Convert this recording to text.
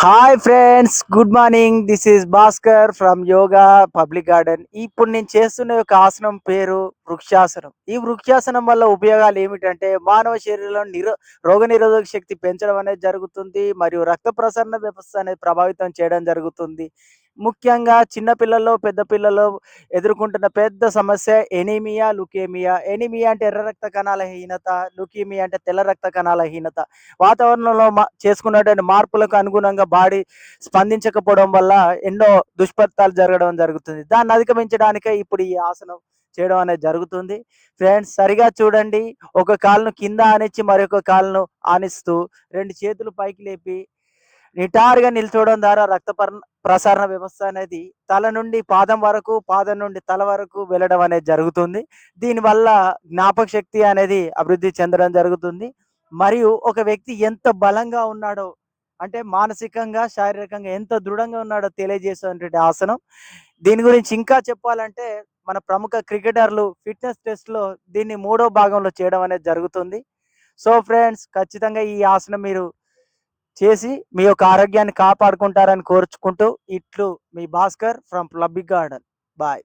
Hi friends, good morning. This is Bhaskar from yoga public garden. ఇప్పుడు నేను చేస్తున్న ఒక ఆసనం పేరు వృక్షాసనం. ఈ వృక్షాసనం వల్ల ఉపయోగాలు ఏమిటంటే మానవ శరీరంలో రోగ నిరోధక శక్తి పెంచడం అనేది జరుగుతుంది, మరియు రక్త ప్రసరణ వ్యవస్థ అనేది ప్రభావితం చేయడం జరుగుతుంది. ముఖ్యంగా చిన్న పిల్లల్లో పెద్ద పిల్లల్లో ఎదుర్కొంటున్న పెద్ద సమస్య ఎనీమియా, లుకేమియా. ఎనీమియా అంటే ఎర్ర రక్త కణాల హీనత, లుకీమియా అంటే తెల్ల రక్త కణాల హీనత. వాతావరణంలో చేసుకున్నటువంటి మార్పులకు అనుగుణంగా బాడీ స్పందించకపోవడం వల్ల ఎన్నో దుష్ఫలితాలు జరగడం జరుగుతుంది. దాన్ని అధిగమించడానికే ఇప్పుడు ఈ ఆసనం చేయడం అనేది జరుగుతుంది. ఫ్రెండ్స్, సరిగా చూడండి. ఒక కాలును కింద ఆనిచ్చి మరొక కాలును ఆనిస్తూ 2 చేతులు పైకి లేపి నిటారుగా నిల్చోవడం ద్వారా ప్రసరణ వ్యవస్థ అనేది తల నుండి పాదం వరకు, పాదం నుండి తల వరకు వెళ్ళడం అనేది జరుగుతుంది. దీనివల్ల జ్ఞాపక శక్తి అనేది అభివృద్ధి చెందడం జరుగుతుంది. మరియు ఒక వ్యక్తి ఎంత బలంగా ఉన్నాడో, అంటే మానసికంగా, శారీరకంగా ఎంత దృఢంగా ఉన్నాడో తెలియజేసేటువంటి ఆసనం. దీని గురించి ఇంకా చెప్పాలంటే మన ప్రముఖ క్రికెటర్లు ఫిట్‌నెస్ టెస్ట్‌లో దీన్ని మూడో భాగంలో చేయడం అనేది జరుగుతుంది. సో ఫ్రెండ్స్, ఖచ్చితంగా ఈ ఆసనం మీరు చేసి మీ యొక్క ఆరోగ్యాన్ని కాపాడుకుంటారని కోరుచుకుంటూ, ఇట్లు మీ Bhaskar from public garden. Bye.